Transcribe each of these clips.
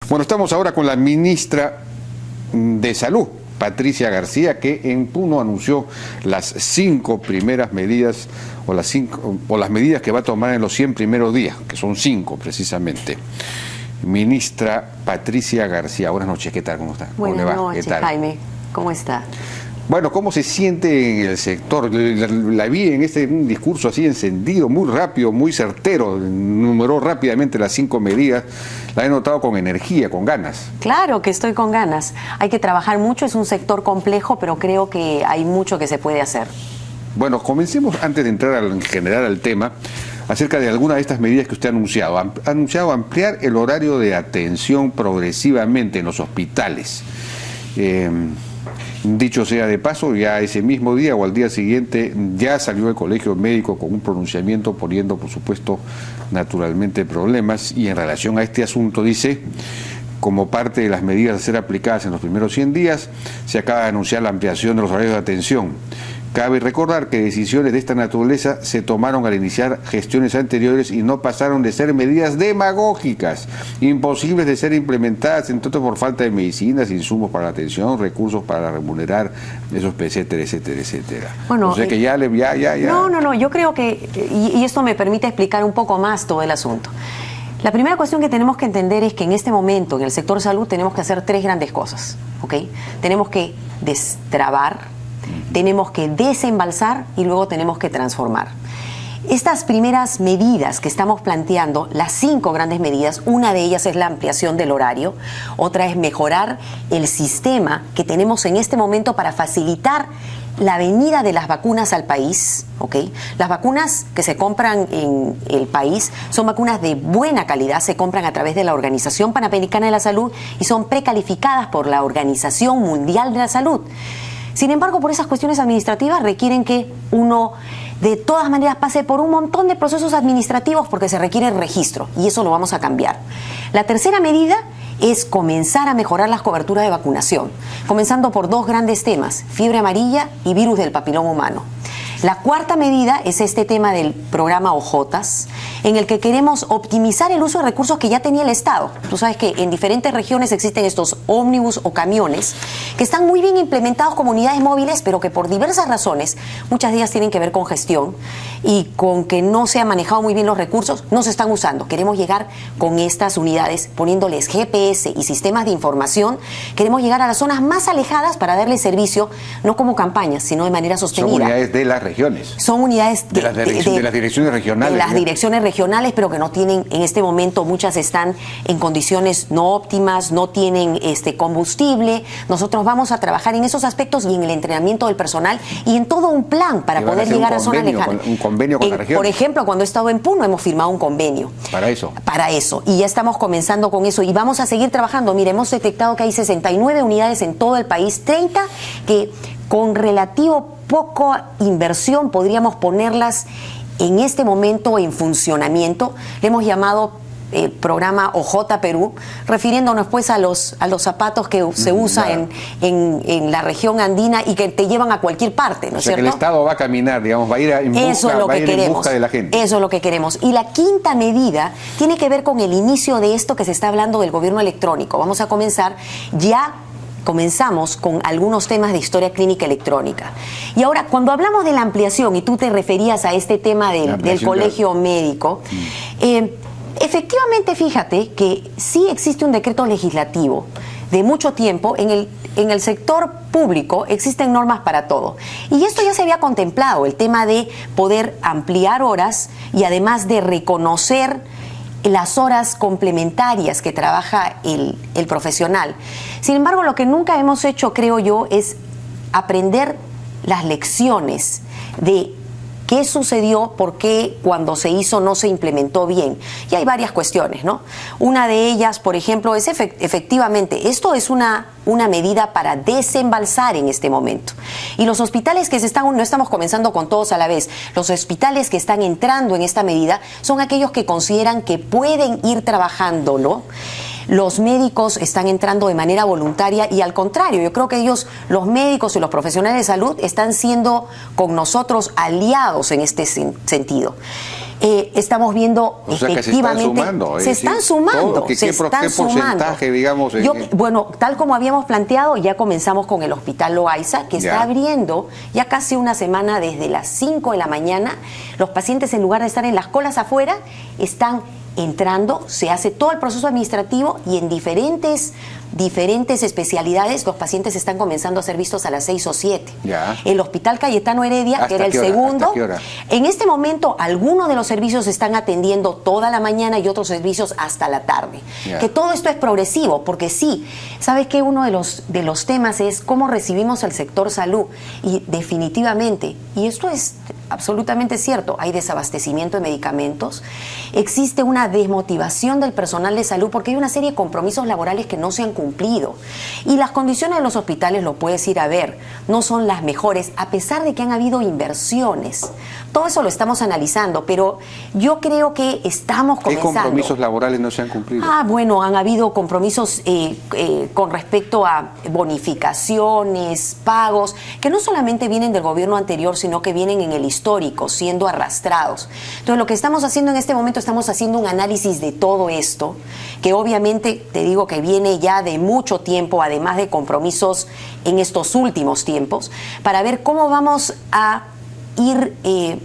Bueno, estamos ahora con la ministra de Salud, Patricia García, que en Puno anunció las 5 primeras medidas o las medidas que va a tomar en los 100 primeros días, que son 5 precisamente. Ministra Patricia García, buenas noches, ¿qué tal? ¿Cómo está? Buenas noches, Jaime, ¿cómo está? Bueno, ¿cómo se siente en el sector? La vi en un discurso así encendido, muy rápido, muy certero, numeró rápidamente las 5 medidas, la he notado con energía, con ganas. Claro que estoy con ganas, hay que trabajar mucho, es un sector complejo, pero creo que hay mucho que se puede hacer. Bueno, comencemos antes de entrar en general al tema, acerca de algunas de estas medidas que usted ha anunciado. Ha anunciado ampliar el horario de atención progresivamente en los hospitales. Dicho sea de paso, ya ese mismo día o al día siguiente ya salió el Colegio Médico con un pronunciamiento poniendo, por supuesto, naturalmente problemas, y en relación a este asunto dice: como parte de las medidas a ser aplicadas en los primeros 100 días, se acaba de anunciar la ampliación de los horarios de atención. Cabe recordar que decisiones de esta naturaleza se tomaron al iniciar gestiones anteriores y no pasaron de ser medidas demagógicas, imposibles de ser implementadas, entre otros por falta de medicinas, insumos para la atención, recursos para remunerar esos, etcétera, etcétera, etcétera. Bueno, o sea que ya. No, yo creo que, y esto me permite explicar un poco más todo el asunto. La primera cuestión que tenemos que entender es que en este momento, en el sector salud, tenemos que hacer 3 grandes cosas, ¿ok? Tenemos que destrabar, tenemos que desembalsar y luego tenemos que transformar. Estas primeras medidas que estamos planteando, las 5 grandes medidas, una de ellas es la ampliación del horario, otra es mejorar el sistema que tenemos en este momento para facilitar la venida de las vacunas al país, ¿ok? Las vacunas que se compran en el país son vacunas de buena calidad, se compran a través de la Organización Panamericana de la Salud y son precalificadas por la Organización Mundial de la Salud. Sin embargo, por esas cuestiones administrativas requieren que uno de todas maneras pase por un montón de procesos administrativos porque se requiere registro, y eso lo vamos a cambiar. La tercera medida es comenzar a mejorar las coberturas de vacunación, comenzando por 2 grandes temas: fiebre amarilla y virus del papiloma humano. La cuarta medida es este tema del programa OJOTAS, en el que queremos optimizar el uso de recursos que ya tenía el Estado. Tú sabes que en diferentes regiones existen estos ómnibus o camiones que están muy bien implementados como unidades móviles, pero que por diversas razones, muchas de ellas tienen que ver con gestión y con que no se han manejado muy bien los recursos, no se están usando. Queremos llegar con estas unidades, poniéndoles GPS y sistemas de información, queremos llegar a las zonas más alejadas para darles servicio, no como campañas, sino de manera sostenida. Son unidades de las regiones. Son unidades de las direcciones regionales. De las direcciones regionales, pero que no tienen, en este momento muchas están en condiciones no óptimas, no tienen combustible. Nosotros vamos a trabajar en esos aspectos y en el entrenamiento del personal y en todo un plan para poder llegar a zonas lejanas. Un convenio con la región. Por ejemplo, cuando he estado en Puno hemos firmado un convenio. Para eso. Para eso. Y ya estamos comenzando con eso y vamos a seguir trabajando. Mire, hemos detectado que hay 69 unidades en todo el país, 30 que con relativo poca inversión podríamos ponerlas en este momento en funcionamiento. Le hemos llamado programa OJ Perú, refiriéndonos pues a los zapatos que se usa en la región andina y que te llevan a cualquier parte, ¿no es cierto? Que el Estado va a caminar, digamos, va a ir en busca de la gente. Eso es lo que queremos. Y la quinta medida tiene que ver con el inicio de esto que se está hablando del gobierno electrónico. Vamos a comenzamos con algunos temas de historia clínica electrónica. Y ahora, cuando hablamos de la ampliación, y tú te referías a este tema del colegio médico, efectivamente, fíjate que sí existe un decreto legislativo de mucho tiempo. En el sector público existen normas para todo. Y esto ya se había contemplado, el tema de poder ampliar horas y además de reconocer las horas complementarias que trabaja el profesional. Sin embargo, lo que nunca hemos hecho, creo yo, es aprender las lecciones de qué sucedió, por qué cuando se hizo no se implementó bien. Y hay varias cuestiones, ¿no? Una de ellas, por ejemplo, es efectivamente, esto es una medida para desembalsar en este momento. Y los hospitales que no estamos comenzando con todos a la vez, los hospitales que están entrando en esta medida son aquellos que consideran que pueden ir trabajándolo. Los médicos están entrando de manera voluntaria y al contrario, yo creo que los médicos y los profesionales de salud están siendo con nosotros aliados en este sentido. Estamos viendo efectivamente... Se están sumando. ¿Qué porcentaje, digamos? Bueno, tal como habíamos planteado, ya comenzamos con el Hospital Loaiza, que está abriendo ya casi una semana desde las 5 de la mañana. Los pacientes, en lugar de estar en las colas afuera, están entrando, se hace todo el proceso administrativo y en diferentes especialidades los pacientes están comenzando a ser vistos a las 6 o 7. El Hospital Cayetano Heredia, que era el segundo, en este momento algunos de los servicios están atendiendo toda la mañana y otros servicios hasta la tarde. Que todo esto es progresivo, porque sí, ¿sabes qué? Uno de los temas es cómo recibimos el sector salud, y definitivamente, y esto es absolutamente cierto, hay desabastecimiento de medicamentos, existe una desmotivación del personal de salud porque hay una serie de compromisos laborales que no se han cumplido, y las condiciones de los hospitales, lo puedes ir a ver, no son las mejores, a pesar de que han habido inversiones. Todo eso lo estamos analizando, pero yo creo que estamos comenzando. ¿Qué compromisos laborales no se han cumplido? Bueno, han habido compromisos con respecto a bonificaciones, pagos, que no solamente vienen del gobierno anterior, sino que vienen en el histórico, siendo arrastrados. Entonces, lo que estamos haciendo en este momento, estamos haciendo un análisis de todo esto, que obviamente, te digo que viene ya de mucho tiempo, además de compromisos en estos últimos tiempos, para ver cómo vamos a ir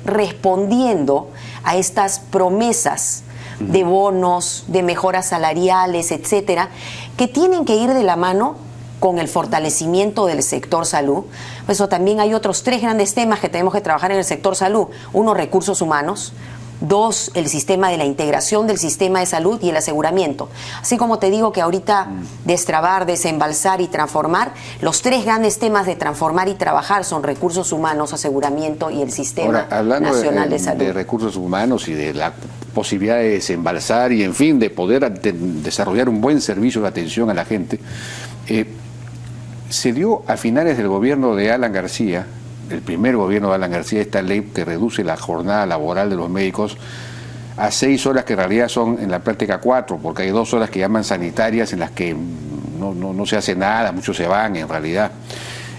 respondiendo a estas promesas de bonos, de mejoras salariales, etcétera, que tienen que ir de la mano con el fortalecimiento del sector salud. Por eso también hay otros 3 grandes temas que tenemos que trabajar en el sector salud. 1, recursos humanos. 2, el sistema de la integración del sistema de salud y el aseguramiento. Así como te digo que ahorita destrabar, desembalsar y transformar, los 3 grandes temas de transformar y trabajar son recursos humanos, aseguramiento y el sistema nacional de salud. De recursos humanos y de la posibilidad de desembalsar y, en fin, de poder desarrollar un buen servicio de atención a la gente, se dio a finales del gobierno de Alan García, el primer gobierno de Alan García, esta ley que reduce la jornada laboral de los médicos a 6 horas, que en realidad son en la práctica 4, porque hay 2 horas que llaman sanitarias en las que no se hace nada, muchos se van en realidad.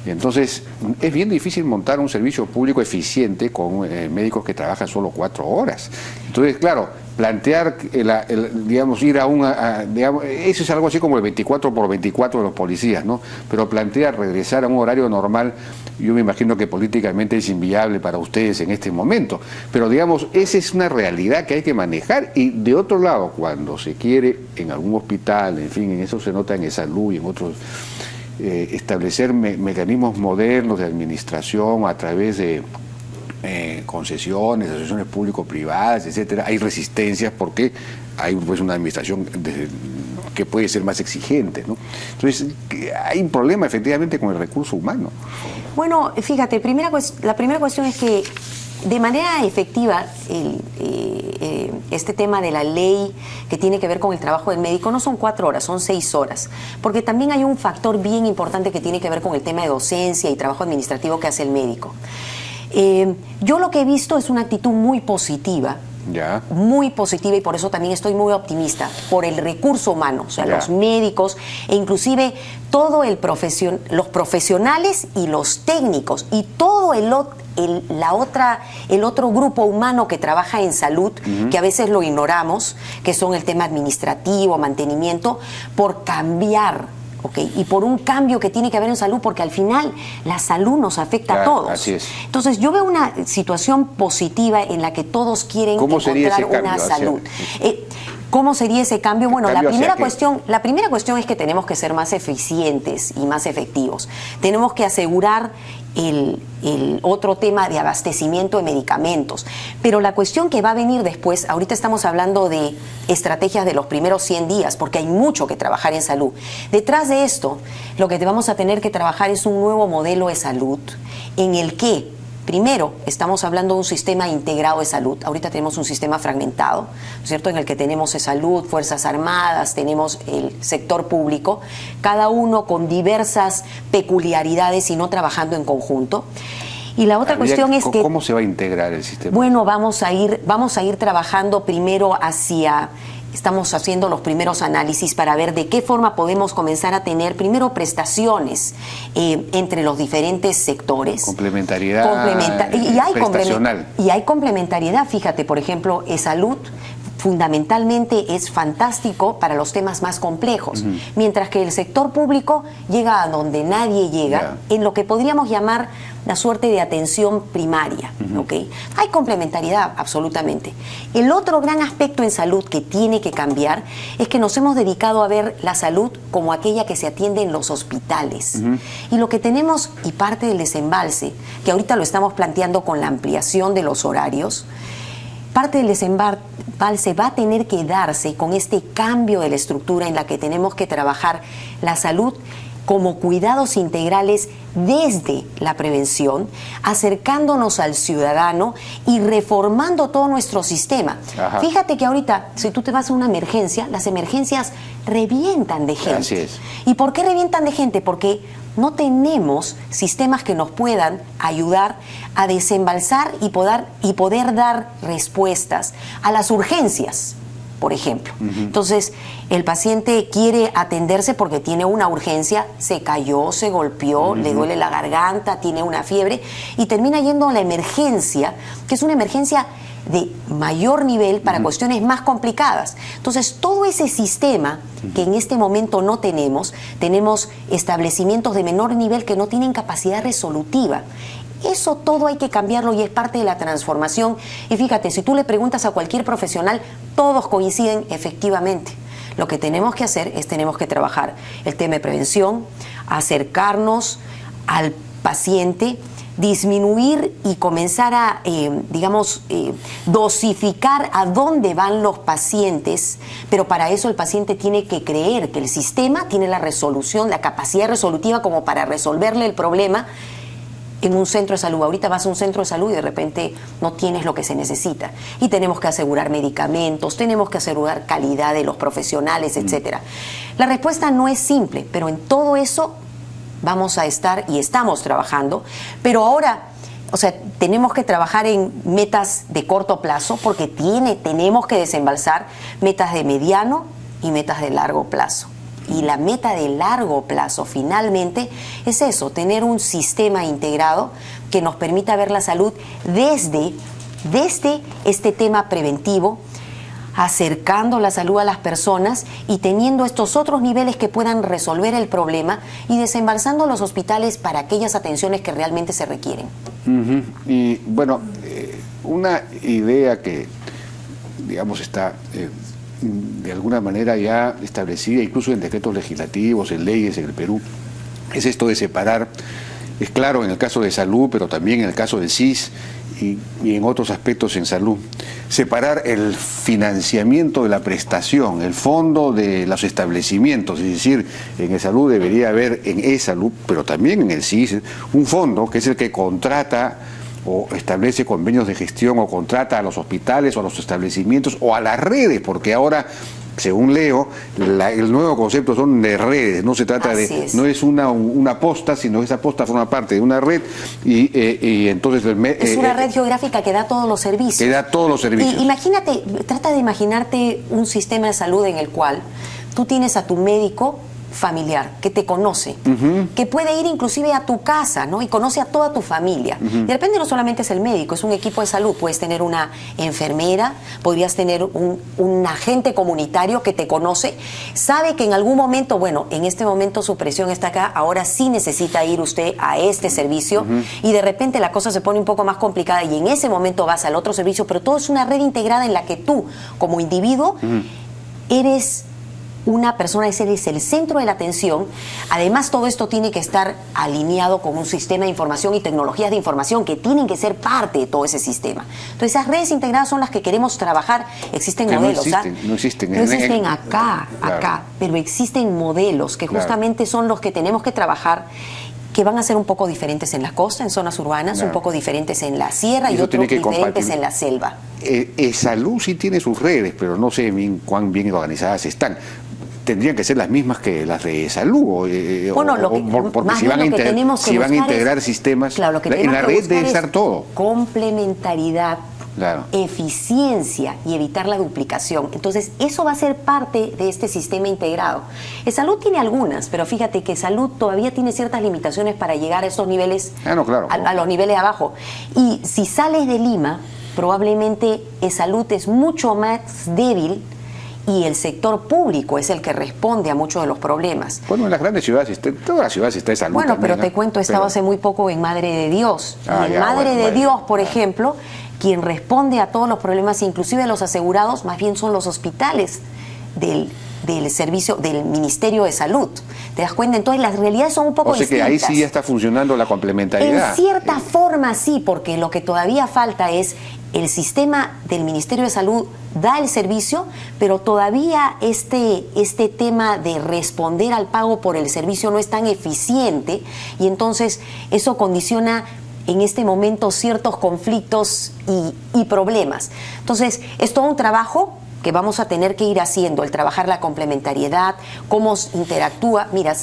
Entonces, es bien difícil montar un servicio público eficiente con médicos que trabajan solo 4 horas. Entonces, claro, plantear, digamos, ir digamos, eso es algo así como el 24/24 de los policías, ¿no? Pero plantear regresar a un horario normal, yo me imagino que políticamente es inviable para ustedes en este momento. Pero, digamos, esa es una realidad que hay que manejar. Y de otro lado, cuando se quiere en algún hospital, en fin, en eso se nota en salud y en otros, establecer mecanismos modernos de administración a través de concesiones, asociaciones público-privadas, etcétera, hay resistencias porque hay, pues, una administración que puede ser más exigente, ¿no? Entonces, hay un problema efectivamente con el recurso humano. Bueno, fíjate, la primera cuestión es que de manera efectiva este tema de la ley que tiene que ver con el trabajo del médico no son 4 horas, son 6 horas, porque también hay un factor bien importante que tiene que ver con el tema de docencia y trabajo administrativo que hace el médico. Yo lo que he visto es una actitud muy positiva, muy positiva, y por eso también estoy muy optimista por el recurso humano, o sea, los médicos e inclusive todo los profesionales y los técnicos y todo el otro grupo humano que trabaja en salud, que a veces lo ignoramos, que son el tema administrativo, mantenimiento, por cambiar. Y por un cambio que tiene que haber en salud, porque al final la salud nos afecta a todos. Así es. Entonces yo veo una situación positiva en la que todos quieren encontrar una salud. ¿Cómo sería ese cambio? Bueno, la primera cuestión es que tenemos que ser más eficientes y más efectivos. Tenemos que asegurar el otro tema de abastecimiento de medicamentos. Pero la cuestión que va a venir después, ahorita estamos hablando de estrategias de los primeros 100 días, porque hay mucho que trabajar en salud. Detrás de esto, lo que vamos a tener que trabajar es un nuevo modelo de salud en el que, primero, estamos hablando de un sistema integrado de salud. Ahorita tenemos un sistema fragmentado, ¿no es cierto?, en el que tenemos salud, Fuerzas Armadas, tenemos el sector público, cada uno con diversas peculiaridades y no trabajando en conjunto. Y la otra cuestión es que... ¿Cómo se va a integrar el sistema? Bueno, vamos a ir trabajando primero hacia estamos haciendo los primeros análisis para ver de qué forma podemos comenzar a tener primero prestaciones entre los diferentes sectores. Complementariedad prestacional. Y hay complementariedad, fíjate, por ejemplo, salud fundamentalmente es fantástico para los temas más complejos, mientras que el sector público llega a donde nadie llega, en lo que podríamos llamar la suerte de atención primaria, ¿ok? Hay complementariedad, absolutamente. El otro gran aspecto en salud que tiene que cambiar es que nos hemos dedicado a ver la salud como aquella que se atiende en los hospitales. Y lo que tenemos, y parte del desembalse, que ahorita lo estamos planteando con la ampliación de los horarios, parte del desembalse va a tener que darse con este cambio de la estructura en la que tenemos que trabajar la salud como cuidados integrales desde la prevención, acercándonos al ciudadano y reformando todo nuestro sistema. Fíjate que ahorita, si tú te vas a una emergencia, las emergencias revientan de gente. Así es. ¿Y por qué revientan de gente? Porque no tenemos sistemas que nos puedan ayudar a desembalsar y poder dar respuestas a las urgencias, por ejemplo. Entonces, el paciente quiere atenderse porque tiene una urgencia, se cayó, se golpeó, le duele la garganta, tiene una fiebre y termina yendo a la emergencia, que es una emergencia de mayor nivel para cuestiones más complicadas. Entonces, todo ese sistema que en este momento no tenemos establecimientos de menor nivel que no tienen capacidad resolutiva. Eso todo hay que cambiarlo y es parte de la transformación. Y fíjate, si tú le preguntas a cualquier profesional, todos coinciden efectivamente. Lo que tenemos que hacer es tenemos que trabajar el tema de prevención, acercarnos al paciente, disminuir y comenzar a, dosificar a dónde van los pacientes, pero para eso el paciente tiene que creer que el sistema tiene la resolución, la capacidad resolutiva como para resolverle el problema en un centro de salud. Ahorita vas a un centro de salud y de repente no tienes lo que se necesita. Y tenemos que asegurar medicamentos, tenemos que asegurar calidad de los profesionales, etcétera. La respuesta no es simple, pero en todo eso vamos a estar y estamos trabajando, pero ahora, tenemos que trabajar en metas de corto plazo porque tenemos que desembalsar metas de mediano y metas de largo plazo. Y la meta de largo plazo, finalmente, es eso, tener un sistema integrado que nos permita ver la salud desde este tema preventivo, acercando la salud a las personas y teniendo estos otros niveles que puedan resolver el problema y desembalsando los hospitales para aquellas atenciones que realmente se requieren. Y bueno, una idea que, digamos, está de alguna manera ya establecida, incluso en decretos legislativos, en leyes en el Perú, es esto de separar, es claro en el caso de salud, pero también en el caso del SIS y en otros aspectos en salud, separar el financiamiento de la prestación, el fondo de los establecimientos, es decir, en el salud debería haber en e-salud, pero también en el SIS, un fondo que es el que contrata o establece convenios de gestión o contrata a los hospitales o a los establecimientos o a las redes, porque ahora, según leo, el nuevo concepto son de redes, no se trata no es una posta, sino esa posta forma parte de una red y entonces... es una red geográfica que da todos los servicios. Que da todos los servicios. Imagínate, trata de imaginarte un sistema de salud en el cual tú tienes a tu médico familiar, que te conoce, que puede ir inclusive a tu casa, ¿no? Y conoce a toda tu familia. De repente no solamente es el médico, es un equipo de salud. Puedes tener una enfermera, podrías tener un agente comunitario que te conoce, sabe que en algún momento, en este momento su presión está acá, ahora sí necesita ir usted a este servicio y de repente la cosa se pone un poco más complicada y en ese momento vas al otro servicio, pero todo es una red integrada en la que tú, como individuo, eres una persona, ese es el centro de la atención. Además, todo esto tiene que estar alineado con un sistema de información y tecnologías de información que tienen que ser parte de todo ese sistema. Entonces, esas redes integradas son las que queremos trabajar. Existen modelos, no existen acá, pero existen modelos que justamente son los que tenemos que trabajar, que van a ser un poco diferentes en la costa, en zonas urbanas, un poco diferentes en la sierra y otros diferentes en la selva. Salud sí tiene sus redes, pero no sé cuán bien organizadas están. Tendrían que ser las mismas que las de salud, porque si van a integrar sistemas, claro, en la red debe estar todo. Complementariedad Claro. eficiencia y evitar la duplicación. Entonces, eso va a ser parte de este sistema integrado. Salud tiene algunas, pero fíjate que Salud todavía tiene ciertas limitaciones para llegar a esos niveles, Claro. a los niveles de abajo. Y si sales de Lima, probablemente Salud es mucho más débil y el sector público es el que responde a muchos de los problemas. Bueno, en las grandes ciudades, todas las ciudades está de Salud. Bueno, también, pero te cuento, he estado hace muy poco en Madre de Dios. Y en Madre de Dios, por ejemplo, quien responde a todos los problemas, inclusive los asegurados, más bien son los hospitales del servicio, del Ministerio de Salud. ¿Te das cuenta? Entonces las realidades son un poco distintas. O sea que ahí sí ya está funcionando la complementariedad. En cierta forma sí, porque lo que todavía falta es el sistema del Ministerio de Salud da el servicio, pero todavía este tema de responder al pago por el servicio no es tan eficiente y entonces eso condiciona en este momento ciertos conflictos y problemas. Entonces, es todo un trabajo que vamos a tener que ir haciendo, el trabajar la complementariedad, cómo interactúa. Mira,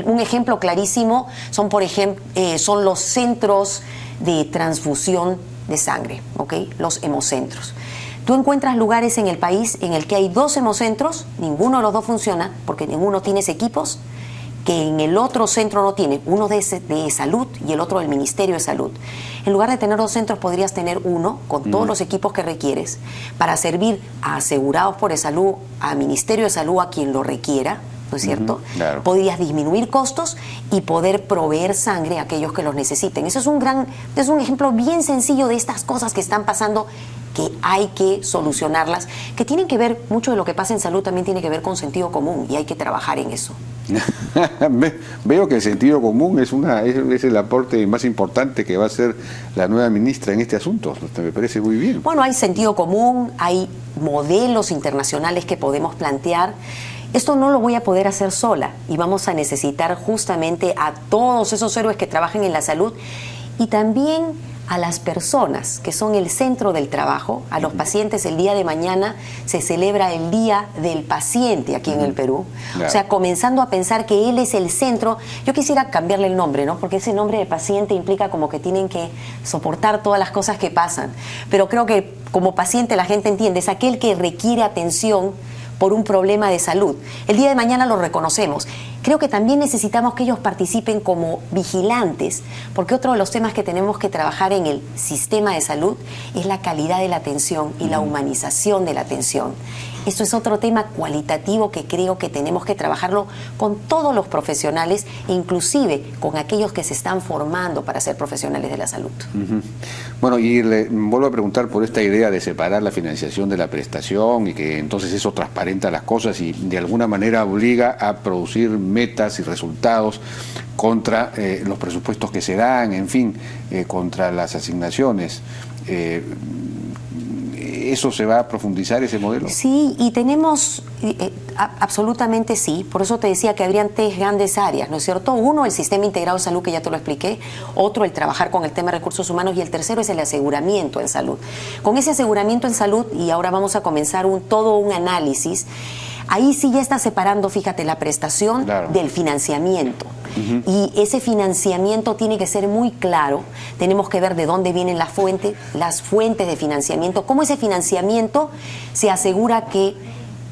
un ejemplo clarísimo son, por ejemplo, son los centros de transfusión de sangre, ¿ok? Los hemocentros. Tú encuentras lugares en el país en el que hay 2 hemocentros, ninguno de los 2 funciona porque ninguno tiene equipos, que en el otro centro no tiene, uno de Salud y el otro del Ministerio de Salud. En lugar de tener 2 centros, podrías tener uno con todos los equipos que requieres para servir a asegurados por Salud, a Ministerio de Salud, a quien lo requiera, ¿no es cierto? Claro. Podrías disminuir costos y poder proveer sangre a aquellos que los necesiten. Eso es un ejemplo bien sencillo de estas cosas que están pasando, que hay que solucionarlas, que tienen que ver, mucho de lo que pasa en salud también tiene que ver con sentido común y hay que trabajar en eso. Veo que el sentido común es el aporte más importante que va a hacer la nueva ministra en este asunto. Me parece muy bien. Bueno, hay sentido común, hay modelos internacionales que podemos plantear. Esto no lo voy a poder hacer sola y vamos a necesitar justamente a todos esos héroes que trabajan en la salud y también a las personas que son el centro del trabajo, a los pacientes. El día de mañana se celebra el Día del Paciente aquí en el Perú. Claro. O sea, comenzando a pensar que él es el centro. Yo quisiera cambiarle el nombre, ¿no? Porque ese nombre de paciente implica como que tienen que soportar todas las cosas que pasan. Pero creo que como paciente la gente entiende, es aquel que requiere atención por un problema de salud. El día de mañana lo reconocemos. Creo que también necesitamos que ellos participen como vigilantes, porque otro de los temas que tenemos que trabajar en el sistema de salud es la calidad de la atención y la humanización de la atención. Eso es otro tema cualitativo que creo que tenemos que trabajarlo con todos los profesionales, inclusive con aquellos que se están formando para ser profesionales de la salud. Bueno, y le vuelvo a preguntar por esta idea de separar la financiación de la prestación y que entonces eso transparenta las cosas y de alguna manera obliga a producir metas y resultados contra los presupuestos que se dan, en fin, contra las asignaciones. ¿Eso se va a profundizar, ese modelo? Sí, y tenemos, absolutamente sí, por eso te decía que habrían 3 grandes áreas, ¿no es cierto? Uno, el sistema integrado de salud, que ya te lo expliqué; otro, el trabajar con el tema de recursos humanos; y el tercero es el aseguramiento en salud. Con ese aseguramiento en salud, y ahora vamos a comenzar todo un análisis, ahí sí ya está separando, fíjate, la prestación del financiamiento. Y ese financiamiento tiene que ser muy claro. Tenemos que ver de dónde vienen las fuentes de financiamiento, cómo ese financiamiento se asegura que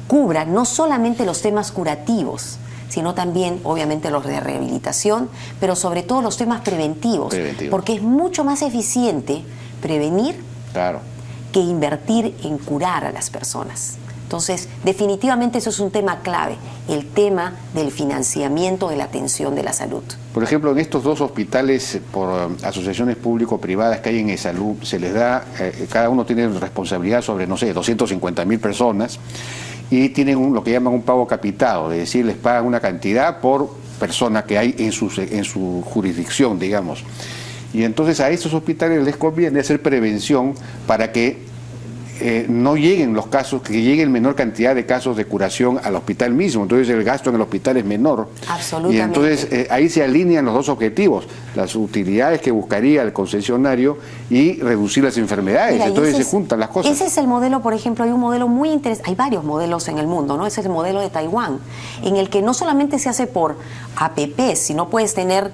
cubra no solamente los temas curativos, sino también, obviamente, los de rehabilitación, pero sobre todo los temas preventivos. Porque es mucho más eficiente prevenir que invertir en curar a las personas. Entonces, definitivamente eso es un tema clave, el tema del financiamiento de la atención de la salud. Por ejemplo, en estos 2 hospitales por asociaciones público-privadas que hay en eSalud, se les da, cada uno tiene responsabilidad sobre, no sé, 250.000 personas y tienen lo que llaman un pago capitado, es decir, les pagan una cantidad por persona que hay en su jurisdicción, digamos. Y entonces a esos hospitales les conviene hacer prevención para que no lleguen los casos, que lleguen menor cantidad de casos de curación al hospital mismo. Entonces el gasto en el hospital es menor. Absolutamente. Y entonces ahí se alinean los 2 objetivos, las utilidades que buscaría el concesionario y reducir las enfermedades. Mira, entonces se juntan las cosas. Ese es el modelo, por ejemplo, hay un modelo muy interesante, hay varios modelos en el mundo, ¿no? Ese es el modelo de Taiwán, en el que no solamente se hace por APPs, sino puedes tener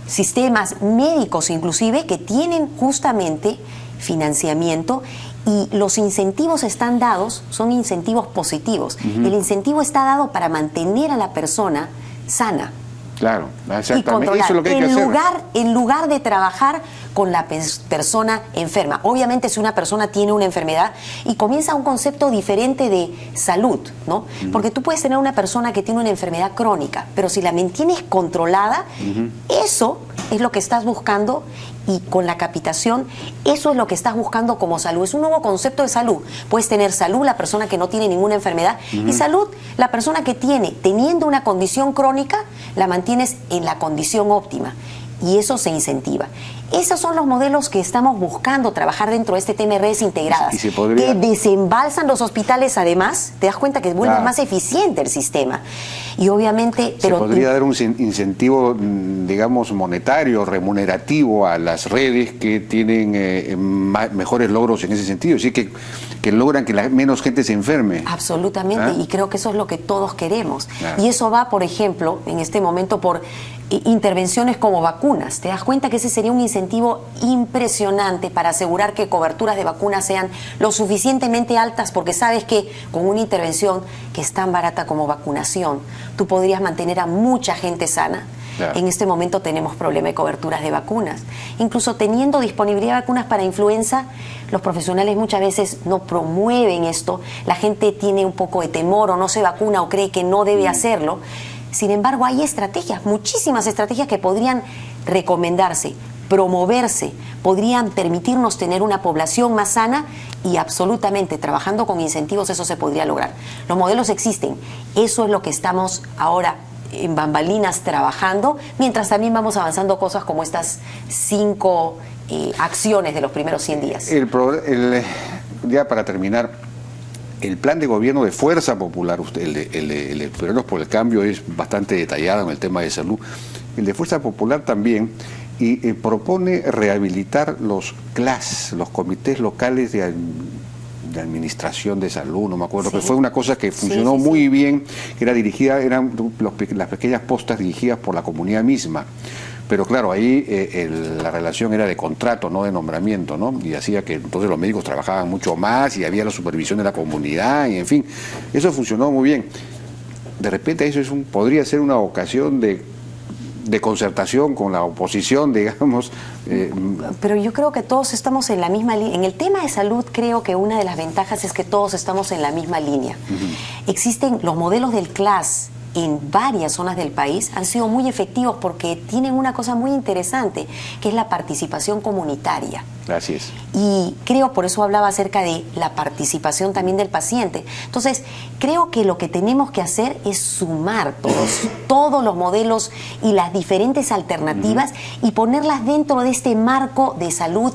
sistemas médicos inclusive que tienen justamente financiamiento y los incentivos están dados, son incentivos positivos. El incentivo está dado para mantener a la persona sana. Claro, exactamente. Y controlar, eso es lo que hay que hacer. En lugar de trabajar con la persona enferma. Obviamente, si una persona tiene una enfermedad y comienza un concepto diferente de salud, ¿no? Porque tú puedes tener una persona que tiene una enfermedad crónica, pero si la mantienes controlada, eso es lo que estás buscando, y con la capitación, eso es lo que estás buscando como salud. Es un nuevo concepto de salud. Puedes tener salud la persona que no tiene ninguna enfermedad, y salud la persona que teniendo una condición crónica, la mantienes en la condición óptima. Y eso se incentiva. Esos son los modelos que estamos buscando trabajar dentro de este tema de redes integradas. ¿Y se podría... que desembalsan los hospitales, además, te das cuenta que vuelve más eficiente el sistema. Y obviamente... Se podría dar un incentivo, digamos, monetario, remunerativo a las redes que tienen mejores logros en ese sentido. Así que logran que menos gente se enferme. Absolutamente, y creo que eso es lo que todos queremos. Y eso va, por ejemplo, en este momento por intervenciones como vacunas. Te das cuenta que ese sería un incentivo impresionante para asegurar que coberturas de vacunas sean lo suficientemente altas, porque sabes que con una intervención que es tan barata como vacunación, tú podrías mantener a mucha gente sana. Claro. En este momento tenemos problema de coberturas de vacunas. Incluso teniendo disponibilidad de vacunas para influenza, los profesionales muchas veces no promueven esto. La gente tiene un poco de temor o no se vacuna o cree que no debe hacerlo. Sin embargo, hay estrategias, muchísimas estrategias que podrían recomendarse, promoverse, podrían permitirnos tener una población más sana, y absolutamente trabajando con incentivos eso se podría lograr. Los modelos existen, eso es lo que estamos ahora en bambalinas trabajando, mientras también vamos avanzando cosas como estas 5 acciones de los primeros 100 días. Ya para terminar, el plan de gobierno de Fuerza Popular, el de Peruanos por el Cambio, es bastante detallado en el tema de salud. El de Fuerza Popular también, y propone rehabilitar los CLAS, los comités locales de administración de salud, no me acuerdo, pero fue una cosa que funcionó muy bien, que era dirigida, eran las pequeñas postas dirigidas por la comunidad misma. Pero claro, ahí la relación era de contrato, no de nombramiento, ¿no? Y hacía que entonces los médicos trabajaban mucho más y había la supervisión de la comunidad, y en fin, eso funcionó muy bien. De repente eso podría ser una ocasión de concertación con la oposición, digamos. Pero yo creo que todos estamos en la misma línea. En el tema de salud, creo que una de las ventajas es que todos estamos en la misma línea. Existen los modelos del CLAS en varias zonas del país, han sido muy efectivos porque tienen una cosa muy interesante, que es la participación comunitaria. Así es. Y creo, por eso hablaba acerca de la participación también del paciente. Entonces, creo que lo que tenemos que hacer es sumar todos los modelos y las diferentes alternativas y ponerlas dentro de este marco de salud,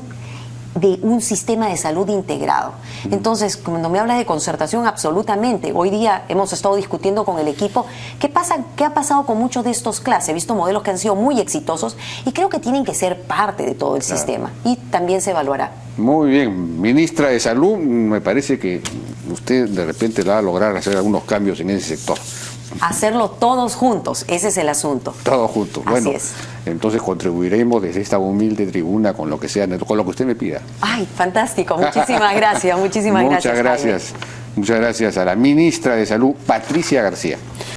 de un sistema de salud integrado. Entonces, cuando me hablas de concertación, absolutamente. Hoy día hemos estado discutiendo con el equipo qué ha pasado con muchos de estos CLAS. He visto modelos que han sido muy exitosos y creo que tienen que ser parte de todo el sistema, y también se evaluará. Muy bien, ministra de Salud, me parece que usted de repente va a lograr hacer algunos cambios en ese sector. Hacerlo todos juntos, ese es el asunto. Todos juntos. Así bueno, es. Entonces contribuiremos desde esta humilde tribuna con lo que sea, con lo que usted me pida. Ay, fantástico, muchísimas gracias, muchísimas gracias. Muchas gracias a la ministra de Salud, Patricia García.